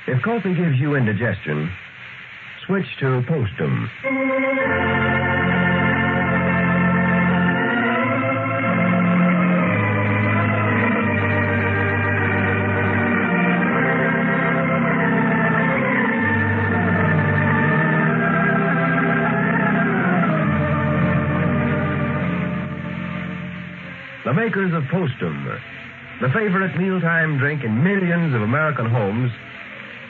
If coffee gives you indigestion, switch to Postum. The makers of Postum, the favorite mealtime drink in millions of American homes,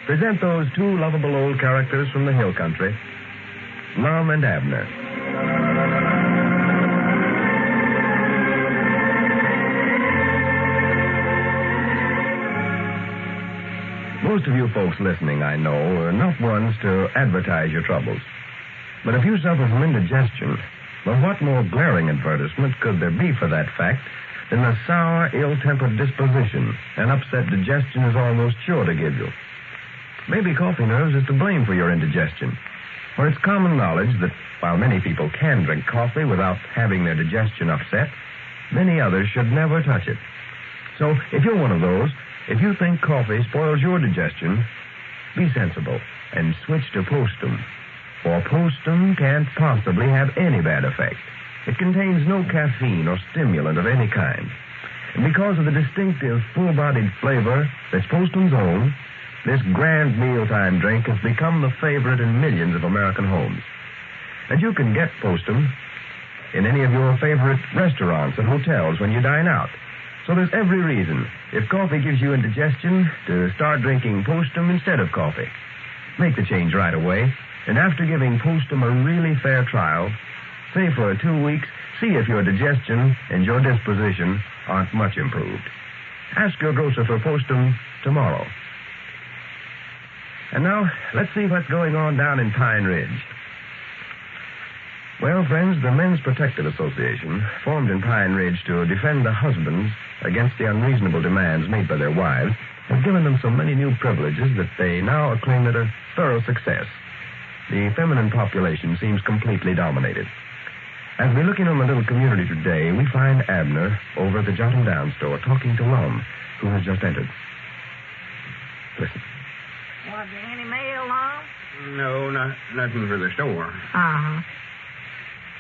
present those two lovable old characters from the hill country, Lum and Abner. Most of you folks listening, I know, are not ones to advertise your troubles. But if you suffer from indigestion, well, what more glaring advertisement could there be for that fact than the sour, ill-tempered disposition an upset digestion is almost sure to give you? Maybe coffee nerves is to blame for your indigestion. For it's common knowledge that while many people can drink coffee without having their digestion upset, many others should never touch it. So if you're one of those, if you think coffee spoils your digestion, be sensible and switch to Postum. For Postum can't possibly have any bad effect. It contains no caffeine or stimulant of any kind. And because of the distinctive, full-bodied flavor that's Postum's own, this grand mealtime drink has become the favorite in millions of American homes. And you can get Postum in any of your favorite restaurants and hotels when you dine out. So there's every reason, if coffee gives you indigestion, to start drinking Postum instead of coffee. Make the change right away. And after giving Postum a really fair trial, say for 2 weeks, see if your digestion and your disposition aren't much improved. Ask your grocer for Postum tomorrow. And now, let's see what's going on down in Pine Ridge. Well, friends, the Men's Protective Association, formed in Pine Ridge to defend the husbands against the unreasonable demands made by their wives, has given them so many new privileges that they now acclaim it a thorough success. The feminine population seems completely dominated. As we look in on the little community today, we find Abner over at the Jot Em Down store talking to Lum, who has just entered. Listen. Was there any mail, Lum? No, nothing for the store. Uh-huh.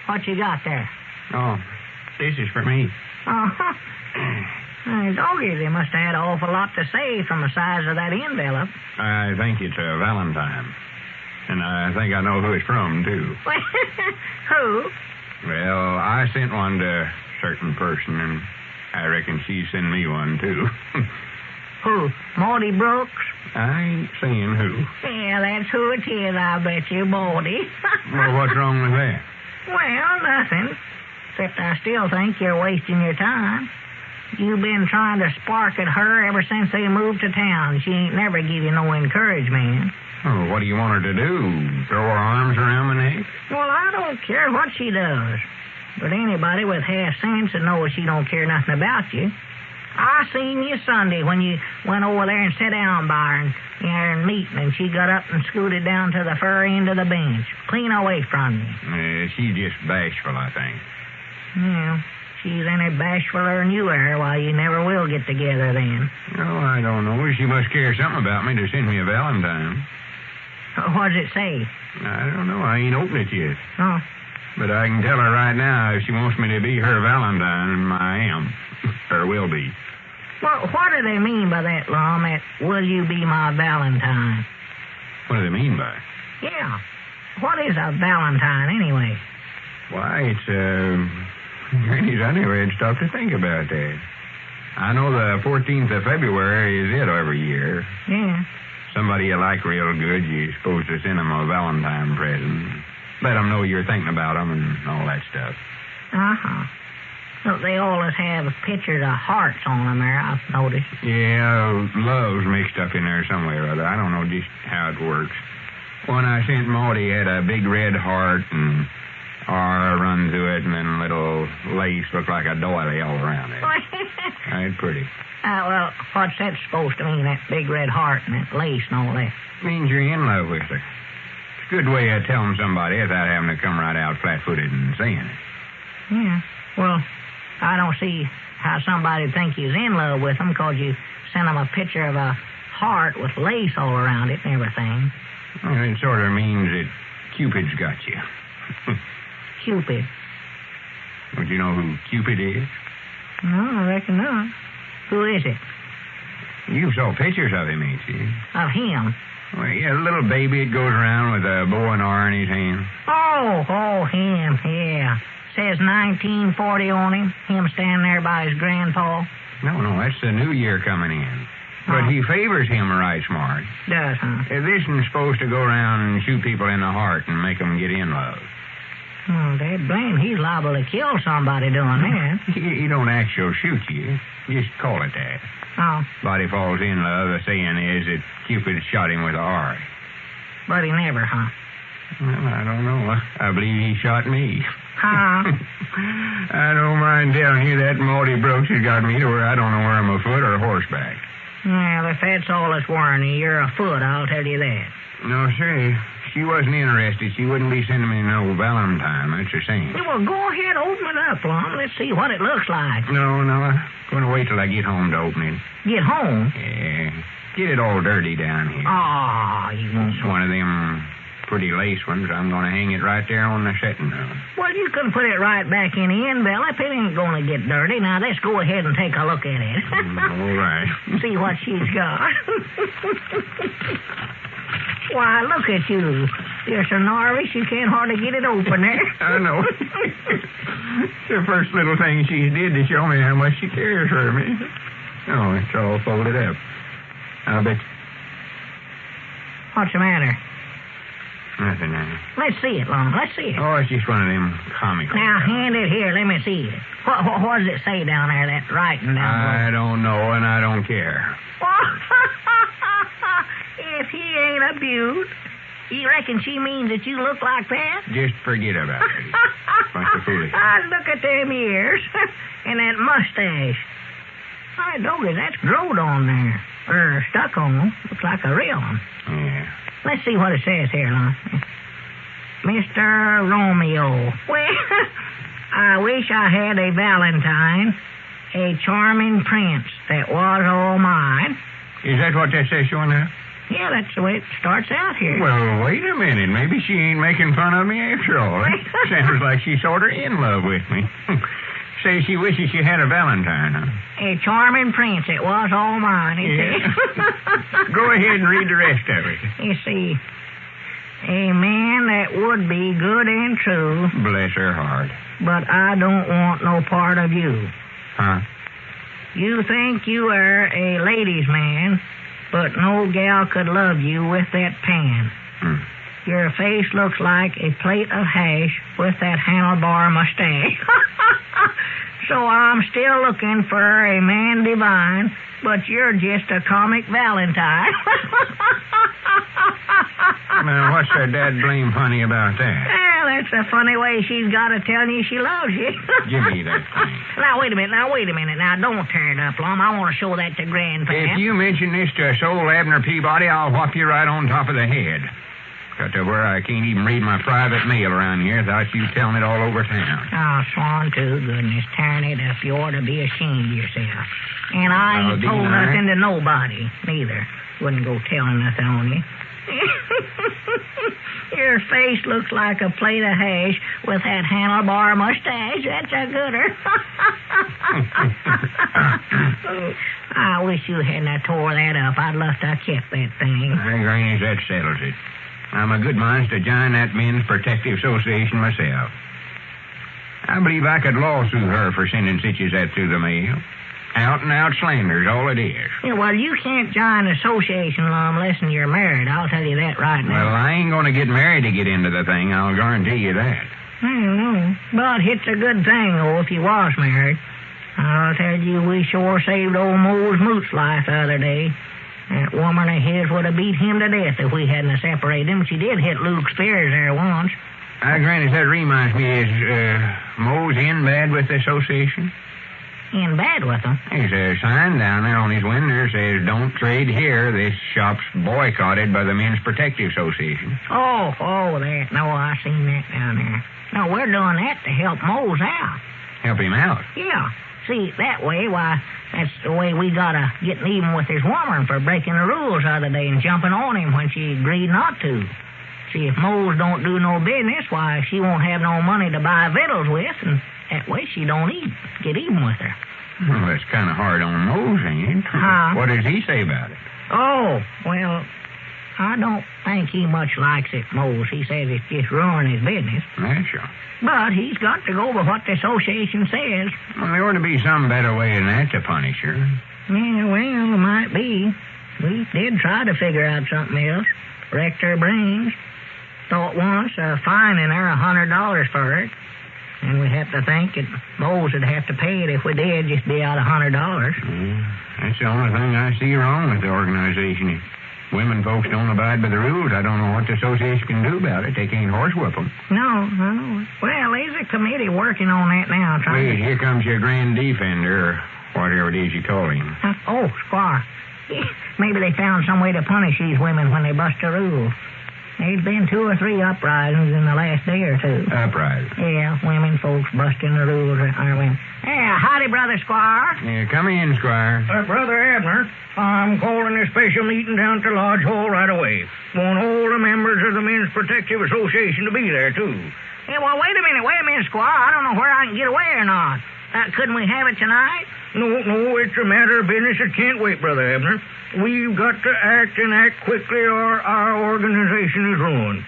What you got there? Oh, this is for me. Uh-huh. Doggy, they must have had an awful lot to say from the size of that envelope. I think it's a Valentine. And I think I know who it's from, too. Who? Well, I sent one to a certain person, and I reckon she sent me one, too. Who? Maudie Brooks? I ain't saying who. Yeah, that's who it is, I bet you, Maudie. Well, what's wrong with that? Well, nothing. Except I still think you're wasting your time. You've been trying to spark at her ever since they moved to town. She ain't never give you no encouragement. Oh, what do you want her to do? Throw her arms around my neck? Well, I don't care what she does. But anybody with half sense would know she don't care nothing about you. I seen you Sunday when you went over there and sat down by her and meeting, and she got up and scooted down to the far end of the bench, clean away from you. She's just bashful, I think. Yeah, she's any bashfuler than you are. Why, you never will get together then. Oh, I don't know. She must care something about me to send me a Valentine. What does it say? I don't know. I ain't opened it yet. Oh. But I can tell her right now if she wants me to be her Valentine, I am. Or will be. Well, what do they mean by that, Lum? That will you be my Valentine? What do they mean by it? Yeah. What is a Valentine, anyway? Why, it's, Granny's, I never had stopped to think about that. I know the 14th of February is it every year. Yeah. Somebody you like real good, you're supposed to send them a Valentine present. Let them know you're thinking about them and all that stuff. Uh-huh. Well, they always have pictures of hearts on them there, I've noticed. Yeah, love's mixed up in there somewhere or other. I don't know just how it works. When I sent Maudie, had a big red heart and R run through it, and then a little lace looked like a doily all around it. Right, pretty. Well, what's that supposed to mean, that big red heart and that lace and all that? Means you're in love with her. It's a good way of telling somebody without having to come right out flat-footed and saying it. Yeah. Well, I don't see how somebody'd think you's in love with them because you sent them a picture of a heart with lace all around it and everything. Well, it sort of means that Cupid's got you. Cupid. Don't you know who Cupid is? No, I reckon not. Who is it? You saw pictures of him, ain't you? Of him? Well, yeah, a little baby that goes around with a bow and arrow in his hand. Oh, him, yeah. Says 1940 on him. Him standing there by his grandpa. No, that's the new year coming in. But he favors him right smart. Does, huh? This one's supposed to go around and shoot people in the heart and make them get in love. Oh, Dad blame, he's liable to kill somebody doing that. He don't actually shoot you. Just call it that. Oh. Body falls in love, the saying is that Cupid shot him with a heart. But he never, huh? Well, I don't know. I believe he shot me. Huh? I don't mind telling you that Maudie Brooks has got me to where I don't know where I'm afoot or horseback. Well, if that's all that's worrying you, you're afoot, I'll tell you that. No, sir. She wasn't interested. She wouldn't be sending me no Valentine. That's the same. Well, go ahead, open it up, Lum. Let's see what it looks like. No. I'm going to wait till I get home to open it. Get home? Yeah. Get it all dirty down here. Oh, you won't. It's one of them pretty lace ones. I'm going to hang it right there on the setting room. Well, you can put it right back in the envelope. It ain't going to get dirty. Now, let's go ahead and take a look at it. All right. See what she's got. Why, look at you. You're so nervous you can't hardly get it open there. I know. It's the first little thing she did to show me how much she cares for me. Oh, it's all folded up. I'll bet. What's the matter? Nothing. Let's see it, Lum. Let's see it. Oh, it's just one of them comical. Now, hand it here. Let me see it. What does it say down there, that writing down I don't know, and I don't care. If he ain't a beaut, you reckon she means that you look like that? Just forget about it. Bunch of foolish. Look at them ears and that mustache. My doggy, that's growed on there. Or stuck on. Looks like a real one. Yeah. Let's see what it says here, Lum. Mr. Romeo. Well, I wish I had a Valentine, a charming prince that was all mine. Is that what that says, Sean? Yeah, that's the way it starts out here. Well, wait a minute. Maybe she ain't making fun of me after all. Sounds like she's sort of in love with me. Say she wishes she had a Valentine, huh? A charming prince. It was all mine, Yeah. Go ahead and read the rest of it. You see, a man that would be good and true. Bless her heart. But I don't want no part of you. Huh? You think you are a ladies' man, but no gal could love you with that pan. Your face looks like a plate of hash with that handlebar mustache. So I'm still looking for a man divine, but you're just a comic Valentine. Now, what's her dad blame funny about that? Well, that's a funny way she's got to tell you she loves you. Give me that thing. Now, wait a minute. Now, don't tear it up, Lum. I want to show that to Grandpa. If you mention this to old Abner Peabody, I'll whop you right on top of the head. Got to where I can't even read my private mail around here without you telling it all over town. Oh, swan to goodness, tearing it up. You ought to be ashamed of yourself. And I ain't told nothing to nobody, neither. Wouldn't go telling nothing on you. Your face looks like a plate of hash with that handlebar mustache. That's a gooder. I wish you hadn't tore that up. I'd love to have kept that thing. Granny, that settles it. I'm a good mind to join that Men's Protective Association myself. I believe I could lawsuit her for sending such as that through the mail. Out-and-out slander's all it is. Yeah, well, you can't join an association, Lum, unless you're married. I'll tell you that right now. Well, I ain't going to get married to get into the thing. I'll guarantee you that. I don't know. But it's a good thing, though, if you was married. I'll tell you, we sure saved old Moe's Moot's life the other day. That woman of his would have beat him to death if we hadn't separated him. She did hit Luke Spears there once. Granny, that reminds me, is Moe's in bad with the association? In bad with them? There's a sign down there on his window that says, "Don't trade here. This shop's boycotted by the Men's Protective Association." Oh, that. No, I seen that down there. No, we're doing that to help Mose out. Help him out? Yeah. See, that way, why, That's the way we gotta get even with this woman for breaking the rules the other day and jumping on him when she agreed not to. See, if Mose don't do no business, why, she won't have no money to buy victuals with, and that way she don't eat. Get even with her. Well, that's kind of hard on Mose, ain't it? Huh? What does he say about it? Oh, well, I don't think he much likes it, Mose. He says it's just ruining his business. That's sure. But he's got to go by what the association says. Well, there ought to be some better way than that to punish her. Yeah, well, it might be. We did try to figure out something else. Wrecked her brains. Thought once of fining her $100 for it. And we have to think that Mose would have to pay it if we did, just be out $100. That's the only thing I see wrong with the organization. If women folks don't abide by the rules, I don't know what the association can do about it. They can't horsewhip them. No. Well, there's a committee working on that now. Wait, here comes your grand defender, or whatever it is you call him. Oh, Squire. Maybe they found some way to punish these women when they bust the rules. There's been 2 or 3 uprisings in the last day or two. Uprising? Yeah, women folks busting the rules. Yeah, howdy, Brother Squire. Yeah, come in, Squire. Brother Abner, I'm calling a special meeting down at the Lodge Hall right away. Want all the members of the Men's Protective Association to be there, too. Yeah, well, wait a minute, Squire. I don't know where I can get away or not. Couldn't we have it tonight? No, it's a matter of business that can't wait, Brother Abner. We've got to act quickly or our organization is ruined.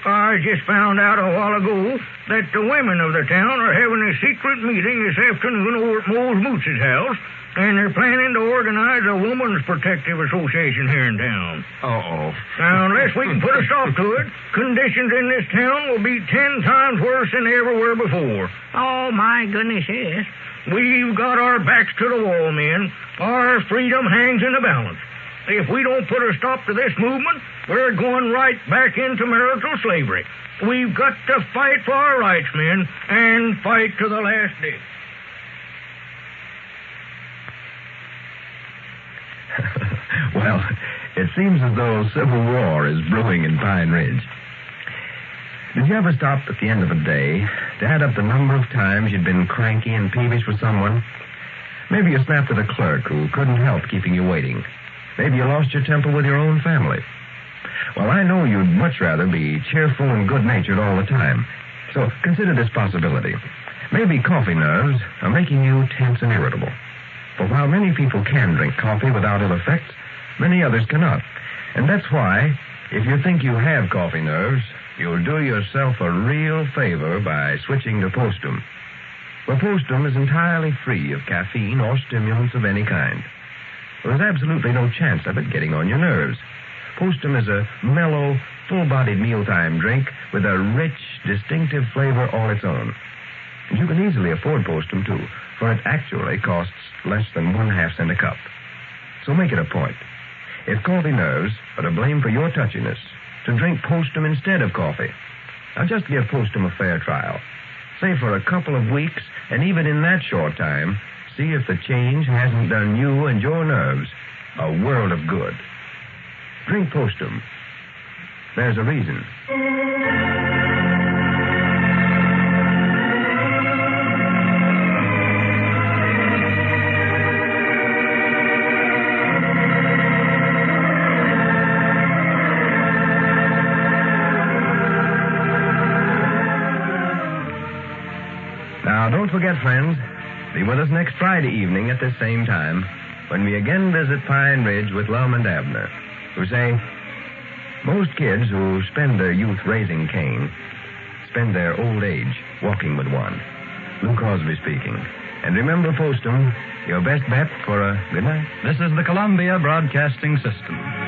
I just found out a while ago that the women of the town are having a secret meeting this afternoon over at Mose Moose's house, and they're planning to organize a Woman's Protective Association here in town. Uh-oh. Now, unless we can put a stop to it, conditions in this town will be 10 times worse than they ever were before. Oh, my goodness, yes. We've got our backs to the wall, men. Our freedom hangs in the balance. If we don't put a stop to this movement, we're going right back into marital slavery. We've got to fight for our rights, men, and fight to the last day. Well, it seems as though civil war is brewing in Pine Ridge. Did you ever stop at the end of a day to add up the number of times you'd been cranky and peevish with someone? Maybe you snapped at a clerk who couldn't help keeping you waiting. Maybe you lost your temper with your own family. Well, I know you'd much rather be cheerful and good-natured all the time. So consider this possibility. Maybe coffee nerves are making you tense and irritable. For while many people can drink coffee without ill effects, many others cannot. And that's why, if you think you have coffee nerves, you'll do yourself a real favor by switching to Postum. Well, Postum is entirely free of caffeine or stimulants of any kind. There's absolutely no chance of it getting on your nerves. Postum is a mellow, full-bodied mealtime drink with a rich, distinctive flavor all its own. And you can easily afford Postum, too, for it actually costs less than 1/2 cent a cup. So make it a point. If coffee nerves are to blame for your touchiness, to drink Postum instead of coffee. Now, just give Postum a fair trial. Say for a couple of weeks, and even in that short time, see if the change hasn't done you and your nerves a world of good. Drink Postum. There's a reason. Now, don't forget, friends, be with us next Friday evening at this same time when we again visit Pine Ridge with Lum and Abner, who say, most kids who spend their youth raising Cain spend their old age walking with one. Lou Crosby speaking. And remember, Postum, your best bet for a good night. This is the Columbia Broadcasting System.